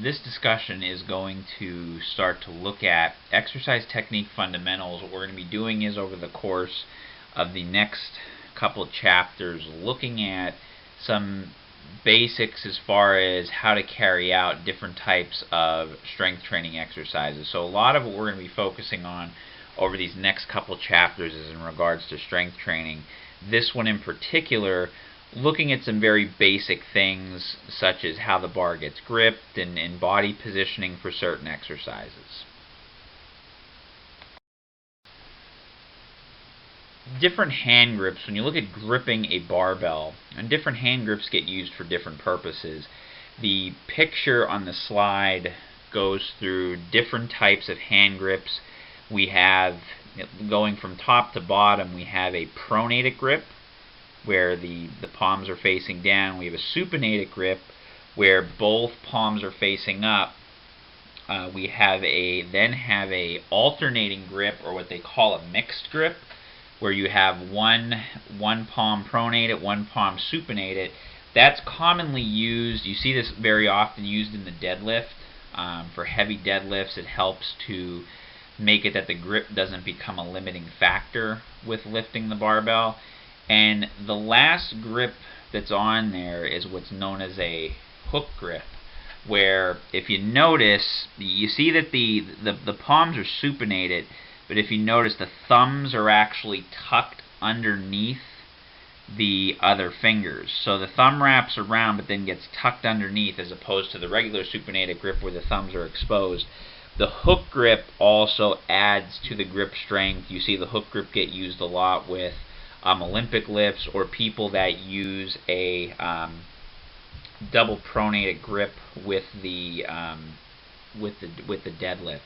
This discussion is going to start to look at exercise technique fundamentals. What we're going to be doing is, over the course of the next couple of chapters, looking at some basics as far as how to carry out different types of strength training exercises. So a lot of what we're going to be focusing on over these next couple of chapters is in regards to strength training. This one in particular, looking at some very basic things such as how the bar gets gripped and body positioning for certain exercises. Different hand grips, when you look at gripping a barbell, and different hand grips get used for different purposes. The picture on the slide goes through different types of hand grips. We have, going from top to bottom, we have a pronated grip, where the palms are facing down. We have a supinated grip, where both palms are facing up. We then have a alternating grip, or what they call a mixed grip, where you have one palm pronated, one palm supinated. That's commonly used. You see this very often used in the deadlift. For heavy deadlifts, it helps to make it that the grip doesn't become a limiting factor with lifting the barbell. And the last grip that's on there is what's known as a hook grip, where if you notice, you see that the palms are supinated, but if you notice, the thumbs are actually tucked underneath the other fingers. So the thumb wraps around but then gets tucked underneath, as opposed to the regular supinated grip where the thumbs are exposed. The hook grip also adds to the grip strength. You see the hook grip get used a lot with Olympic lifts, or people that use a double pronated grip with the deadlift.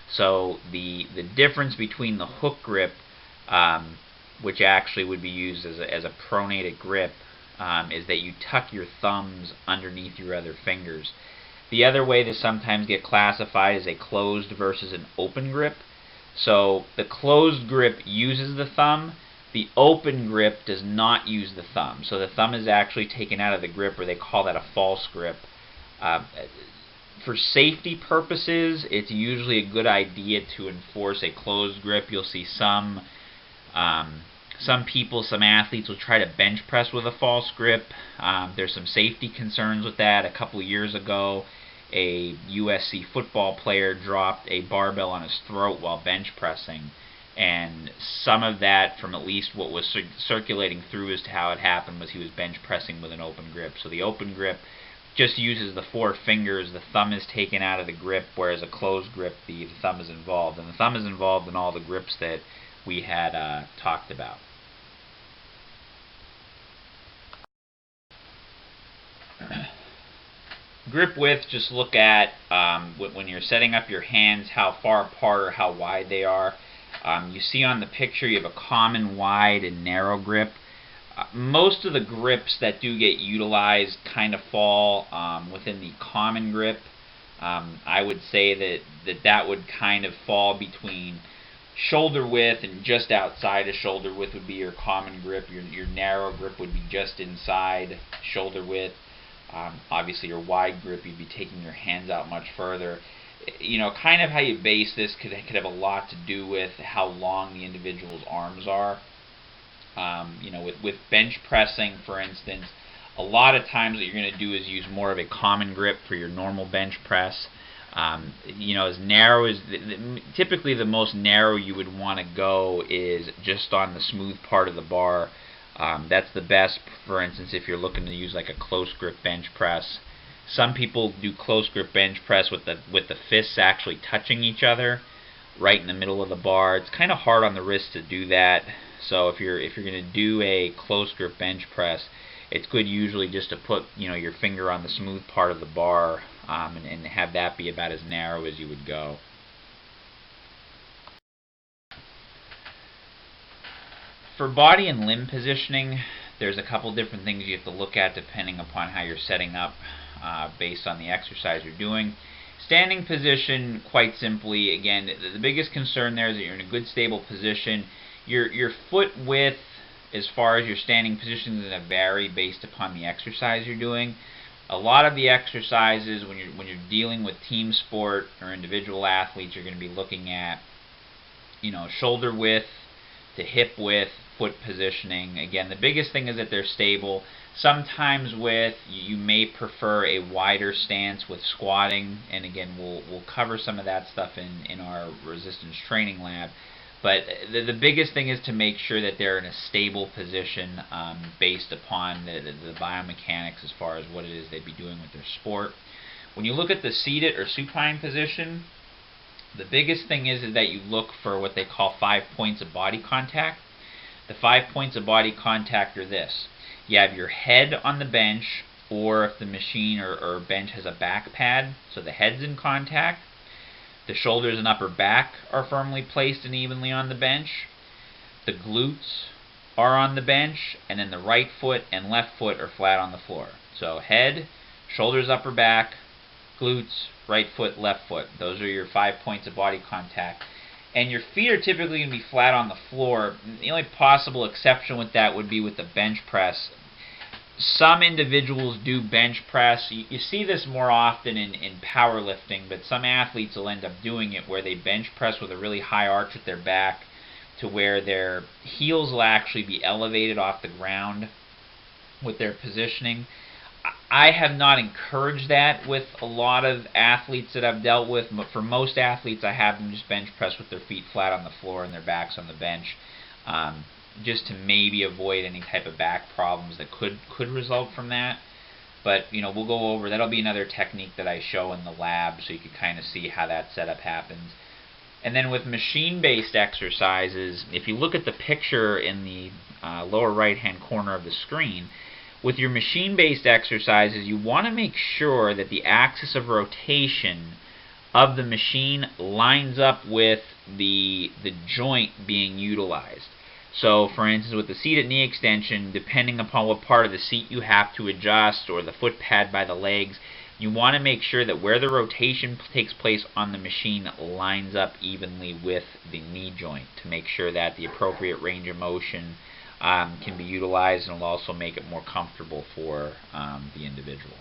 So the difference between the hook grip, which actually would be used as a pronated grip, is that you tuck your thumbs underneath your other fingers. The other way to sometimes get classified is a closed versus an open grip. So the closed grip uses the thumb. The open grip does not use the thumb. So the thumb is actually taken out of the grip, or they call that a false grip. For safety purposes, it's usually a good idea to enforce a closed grip. You'll see some people, some athletes will try to bench press with a false grip. There's some safety concerns with that. A couple of years ago, a USC football player dropped a barbell on his throat while bench pressing. And some of that, from at least what was circulating through as to how it happened, was he was bench pressing with an open grip. So the open grip just uses the four fingers. The thumb is taken out of the grip, whereas a closed grip, the thumb is involved. And the thumb is involved in all the grips that we had talked about. Grip width, just look at when you're setting up your hands, how far apart or how wide they are. You see on the picture you have a common wide and narrow grip. Most of the grips that do get utilized kind of fall within the common grip. I would say that would kind of fall between shoulder width and just outside of shoulder width would be your common grip. Your narrow grip would be just inside shoulder width. Obviously your wide grip, you'd be taking your hands out much further. Kind of how you base this could have a lot to do with how long the individual's arms are. With bench pressing, for instance, a lot of times what you're going to do is use more of a common grip for your normal bench press. As narrow as typically the most narrow you would want to go is just on the smooth part of the bar. That's the best, for instance, if you're looking to use like a close grip bench press. Some people do close grip bench press with the fists actually touching each other right in the middle of the bar. It's kind of hard on the wrist to do that. So if you're going to do a close grip bench press, it's good usually just to put your finger on the smooth part of the bar and have that be about as narrow as you would go. For body and limb positioning, there's a couple different things you have to look at depending upon how you're setting up based on the exercise you're doing. Standing position, quite simply, again, the biggest concern there is that you're in a good stable position. Your foot width, as far as your standing position, is going to vary based upon the exercise you're doing. A lot of the exercises when you're dealing with team sport or individual athletes, you're going to be looking at, shoulder width to hip width, foot positioning. Again, the biggest thing is that they're stable. Sometimes you may prefer a wider stance with squatting, and again, we'll cover some of that stuff in our resistance training lab. But the biggest thing is to make sure that they're in a stable position based upon the biomechanics as far as what it is they'd be doing with their sport. When you look at the seated or supine position, the biggest thing is that you look for what they call 5 points of body contact. The 5 points of body contact are this. You have your head on the bench, or if the machine or bench has a back pad, so the head's in contact. The shoulders and upper back are firmly placed and evenly on the bench. The glutes are on the bench, and then the right foot and left foot are flat on the floor. So head, shoulders, upper back, glutes, right foot, left foot. Those are your 5 points of body contact. And your feet are typically going to be flat on the floor. The only possible exception with that would be with the bench press. Some individuals do bench press. You see this more often in powerlifting, but some athletes will end up doing it where they bench press with a really high arch at their back to where their heels will actually be elevated off the ground with their positioning. I have not encouraged that with a lot of athletes that I've dealt with, but for most athletes I have them just bench press with their feet flat on the floor and their backs on the bench, just to maybe avoid any type of back problems that could result from that. But we'll go over, that'll be another technique that I show in the lab so you can kind of see how that setup happens. And then with machine-based exercises, if you look at the picture in the lower right-hand corner of the screen, with your machine-based exercises, you want to make sure that the axis of rotation of the machine lines up with the joint being utilized. So, for instance, with the seated knee extension, depending upon what part of the seat you have to adjust or the foot pad by the legs, you want to make sure that where the rotation takes place on the machine lines up evenly with the knee joint to make sure that the appropriate range of motion can be utilized, and will also make it more comfortable for the individual.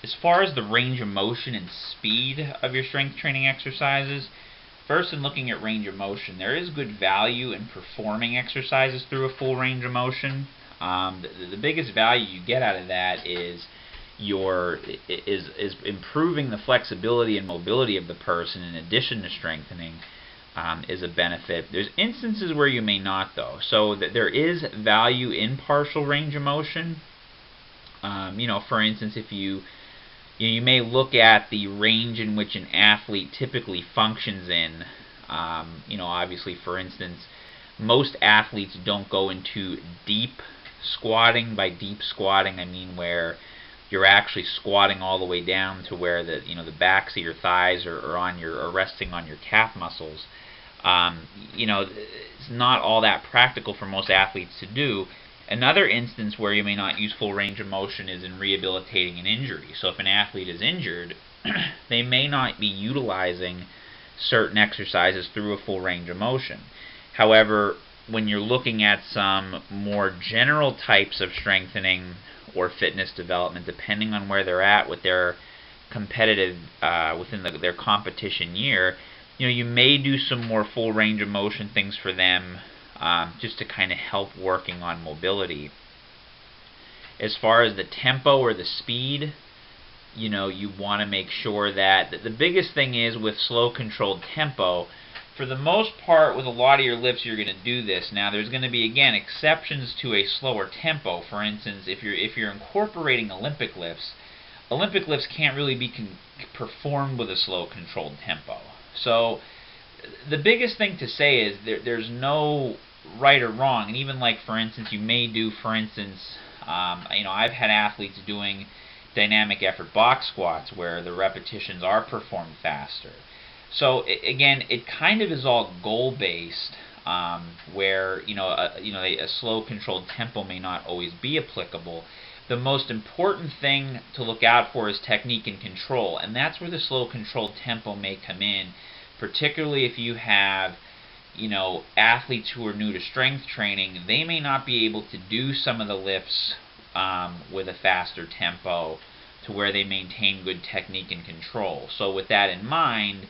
As far as the range of motion and speed of your strength training exercises, first in looking at range of motion, there is good value in performing exercises through a full range of motion. The biggest value you get out of that is improving the flexibility and mobility of the person in addition to strengthening. Is a benefit. There's instances where you may not, though. So there is value in partial range of motion. For instance, if you may look at the range in which an athlete typically functions in. Obviously, for instance, most athletes don't go into deep squatting. By deep squatting, I mean where you're actually squatting all the way down to where the backs of your thighs are resting on your calf muscles. It's not all that practical for most athletes to do. Another instance where you may not use full range of motion is in rehabilitating an injury. So if an athlete is injured, they may not be utilizing certain exercises through a full range of motion. However, when you're looking at some more general types of strengthening or fitness development, depending on where they're at with their competitive within their competition year, you may do some more full range of motion things for them, just to kind of help working on mobility. As far as the tempo or the speed, you want to make sure that the biggest thing is with slow controlled tempo. For the most part, with a lot of your lifts, you're going to do this. Now, there's going to be, again, exceptions to a slower tempo. For instance, if you're incorporating Olympic lifts can't really be performed with a slow controlled tempo. So the biggest thing to say is there's no right or wrong. And even like, for instance, you may do, for instance, I've had athletes doing dynamic effort box squats where the repetitions are performed faster. So again, it kind of is all goal-based, where a slow controlled tempo may not always be applicable. The most important thing to look out for is technique and control, and that's where the slow controlled tempo may come in, particularly if you have athletes who are new to strength training, they may not be able to do some of the lifts with a faster tempo to where they maintain good technique and control. So with that in mind,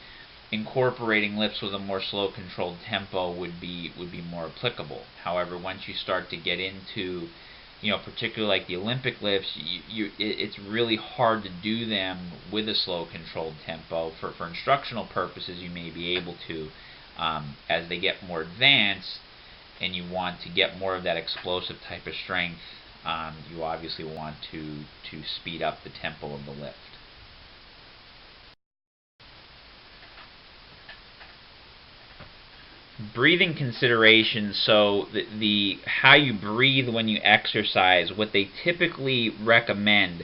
incorporating lifts with a more slow controlled tempo would be more applicable. However, once you start to get into particularly like the Olympic lifts, it's really hard to do them with a slow controlled tempo. For instructional purposes, you may be able to. As they get more advanced and you want to get more of that explosive type of strength, you obviously want to speed up the tempo of the lift. Breathing considerations. So the how you breathe when you exercise, what they typically recommend,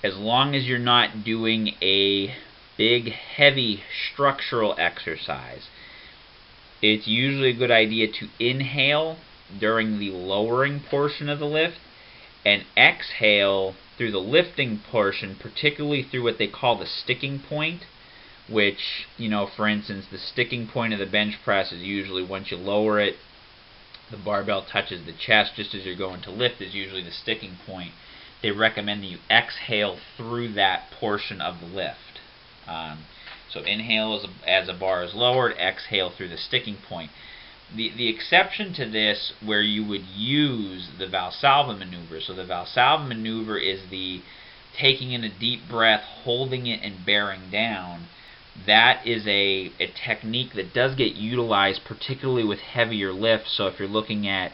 as long as you're not doing a big heavy structural exercise, it's usually a good idea to inhale during the lowering portion of the lift and exhale through the lifting portion, particularly through what they call the sticking point, which, for instance, the sticking point of the bench press is usually once you lower it, the barbell touches the chest just as you're going to lift is usually the sticking point. They recommend that you exhale through that portion of the lift. So inhale as a bar is lowered, exhale through the sticking point. The exception to this where you would use the Valsalva maneuver. So the Valsalva maneuver is the taking in a deep breath, holding it, and bearing down. That is a technique that does get utilized particularly with heavier lifts. So if you're looking at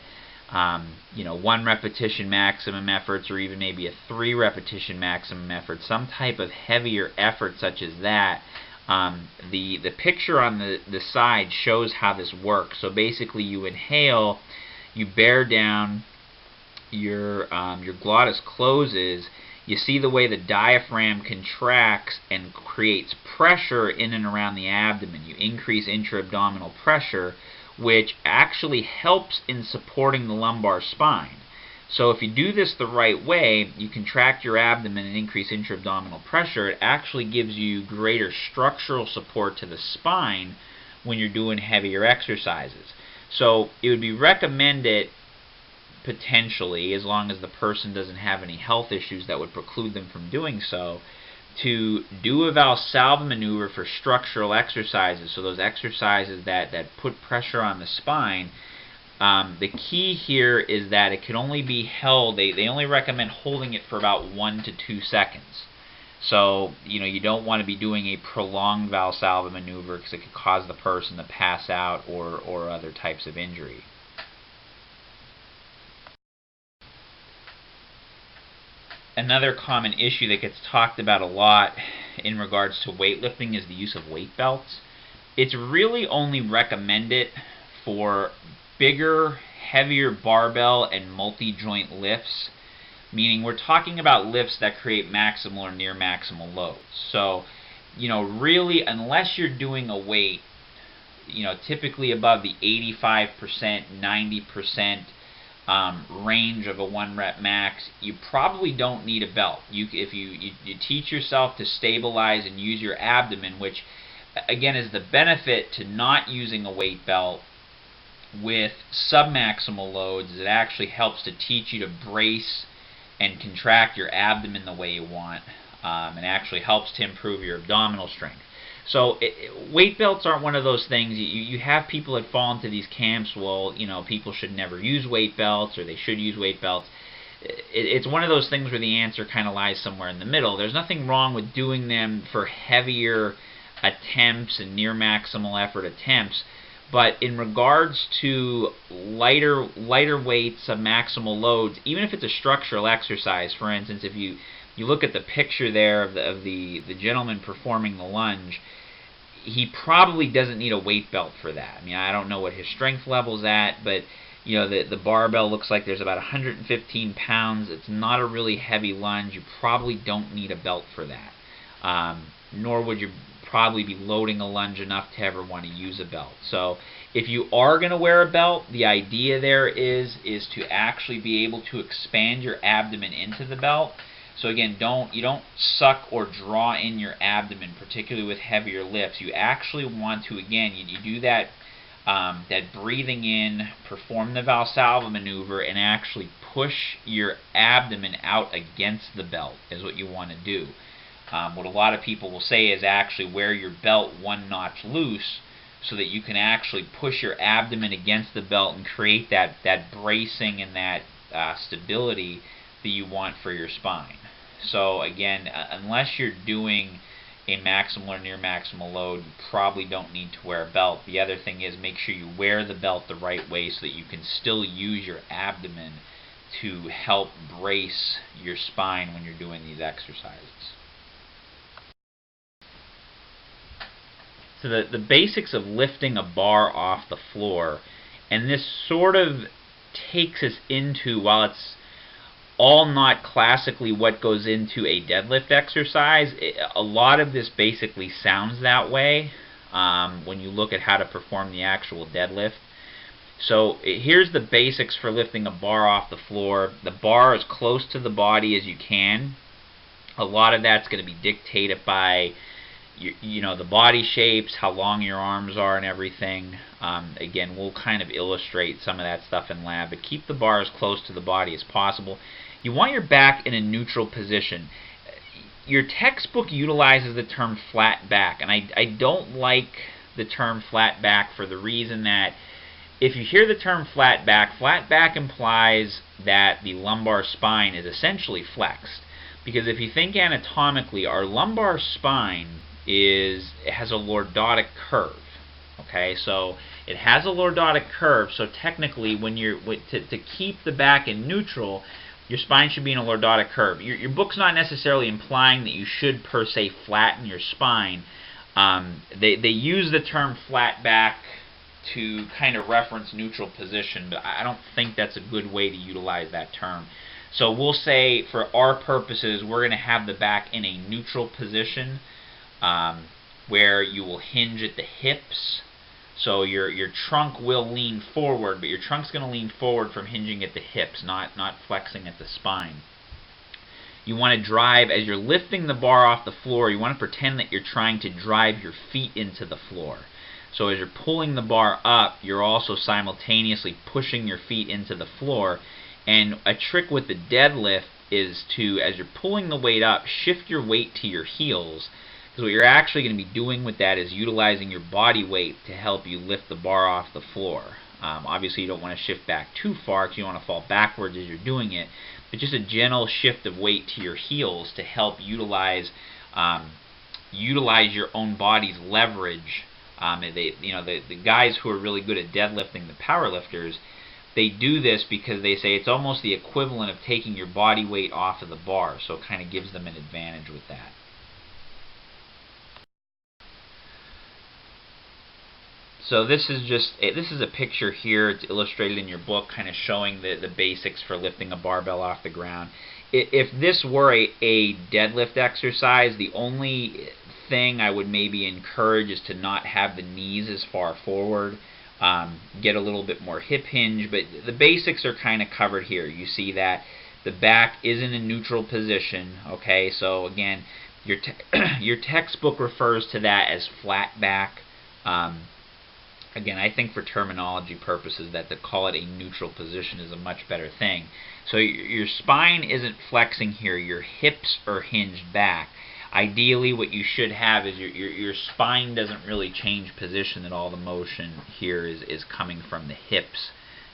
1 repetition maximum efforts, or even maybe a 3 repetition maximum effort, some type of heavier effort such as that, the picture on the side shows how this works. So basically you inhale, you bear down, your glottis closes, you see the way the diaphragm contracts and creates pressure in and around the abdomen. You increase intra-abdominal pressure, which actually helps in supporting the lumbar spine. So if you do this the right way, you contract your abdomen and increase intra-abdominal pressure, it actually gives you greater structural support to the spine when you're doing heavier exercises. So it would be recommended, potentially, as long as the person doesn't have any health issues that would preclude them from doing so, to do a Valsalva maneuver for structural exercises, so those exercises that put pressure on the spine. The key here is that it can only be held, they only recommend holding it for about 1 to 2 seconds. So, you don't want to be doing a prolonged Valsalva maneuver because it could cause the person to pass out or other types of injury. Another common issue that gets talked about a lot in regards to weightlifting is the use of weight belts. It's really only recommended for bigger, heavier barbell and multi-joint lifts, meaning we're talking about lifts that create maximal or near maximal loads. So, really, unless you're doing a weight, typically above the 85%, 90% range of a 1 rep max, you probably don't need a belt. If you teach yourself to stabilize and use your abdomen, which again is the benefit to not using a weight belt with submaximal loads, it actually helps to teach you to brace and contract your abdomen the way you want, and actually helps to improve your abdominal strength. So weight belts aren't one of those things. You have people that fall into these camps, well, people should never use weight belts, or they should use weight belts. It's one of those things where the answer kind of lies somewhere in the middle. There's nothing wrong with doing them for heavier attempts and near maximal effort attempts, but in regards to lighter weights of maximal loads, even if it's a structural exercise, for instance, if you look at the picture there of the gentleman performing the lunge, he probably doesn't need a weight belt for that. I mean, I don't know what his strength level's at, but the barbell looks like there's about 115 pounds. It's not a really heavy lunge. You probably don't need a belt for that. Nor would you probably be loading a lunge enough to ever want to use a belt. So if you are going to wear a belt, the idea there is to actually be able to expand your abdomen into the belt. So again, you don't suck or draw in your abdomen, particularly with heavier lifts. You actually want to, again, you do that that breathing in, perform the Valsalva maneuver, and actually push your abdomen out against the belt is what you want to do. What a lot of people will say is actually wear your belt one notch loose so that you can actually push your abdomen against the belt and create that bracing and that stability that you want for your spine. So again, unless you're doing a maximal or near maximal load, you probably don't need to wear a belt. The other thing is make sure you wear the belt the right way so that you can still use your abdomen to help brace your spine when you're doing these exercises. So the basics of lifting a bar off the floor, and this sort of takes us into, while it's all not classically what goes into a deadlift exercise, a lot of this basically sounds that way when you look at how to perform the actual deadlift. So here's the basics for lifting a bar off the floor. The bar as close to the body as you can. A lot of that's going to be dictated by the body shapes, how long your arms are, and everything. Again, we'll kind of illustrate some of that stuff in lab, but keep the bar as close to the body as possible. You want your back in a neutral position. Your textbook utilizes the term flat back, and I don't like the term flat back for the reason that if you hear the term flat back implies that the lumbar spine is essentially flexed. Because if you think anatomically, our lumbar spine has a lordotic curve. Okay, so it has a lordotic curve. So technically, when you're to keep the back in neutral, your spine should be in a lordotic curve. Your book's not necessarily implying that you should per se flatten your spine. They use the term flat back to kind of reference neutral position, but I don't think that's a good way to utilize that term. So we'll say for our purposes, we're going to have the back in a neutral position where you will hinge at the hips. So your trunk will lean forward, but your trunk's going to lean forward from hinging at the hips, not flexing at the spine. You want to drive, as you're lifting the bar off the floor, you want to pretend that you're trying to drive your feet into the floor. So as you're pulling the bar up, you're also simultaneously pushing your feet into the floor. And a trick with the deadlift is to, as you're pulling the weight up, shift your weight to your heels. Because what you're actually going to be doing with that is utilizing your body weight to help you lift the bar off the floor. Obviously, you don't want to shift back too far because you don't want to fall backwards as you're doing it. But just a gentle shift of weight to your heels to help utilize your own body's leverage. The guys who are really good at deadlifting, the power lifters, they do this because they say it's almost the equivalent of taking your body weight off of the bar, so it kind of gives them an advantage with that. So this is a picture here. It's illustrated in your book, kind of showing the basics for lifting a barbell off the ground. If this were a deadlift exercise, the only thing I would maybe encourage is to not have the knees as far forward. Get a little bit more hip hinge, but the basics are kind of covered here. You see that the back is in a neutral position. Okay, so again, your textbook refers to that as flat back. Again, I think for terminology purposes that to call it a neutral position is a much better thing. So your spine isn't flexing here. Your hips are hinged back. Ideally, what you should have is your spine doesn't really change position at all. The motion here is coming from the hips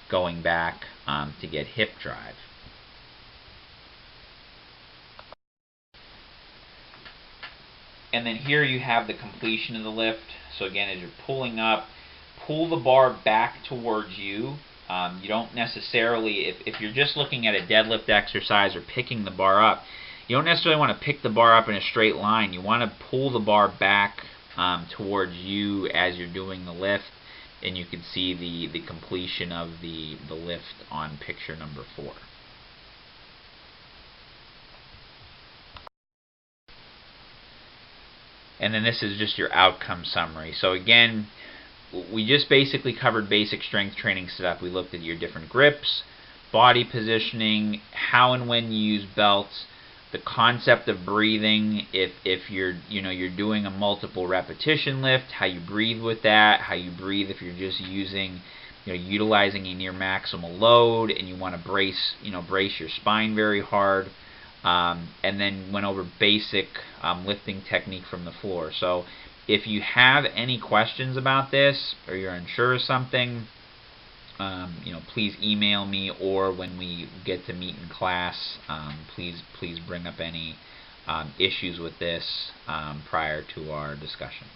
going back to get hip drive. And then here you have the completion of the lift. So again, as you're pulling up, pull the bar back towards you. You don't necessarily, if you're just looking at a deadlift exercise or picking the bar up, you don't necessarily want to pick the bar up in a straight line. You want to pull the bar back towards you as you're doing the lift, and you can see the completion of the lift on picture number 4. And then this is just your outcome summary. So again, we just basically covered basic strength training setup. We looked at your different grips, body positioning, how and when you use belts, the concept of breathing, if you're you're doing a multiple repetition lift, how you breathe with that, how you breathe if you're just using utilizing a near maximal load and you want to brace your spine very hard, and then went over basic lifting technique from the floor. So if you have any questions about this or you're unsure of something, please email me, or when we get to meet in class, please bring up any issues with this prior to our discussion.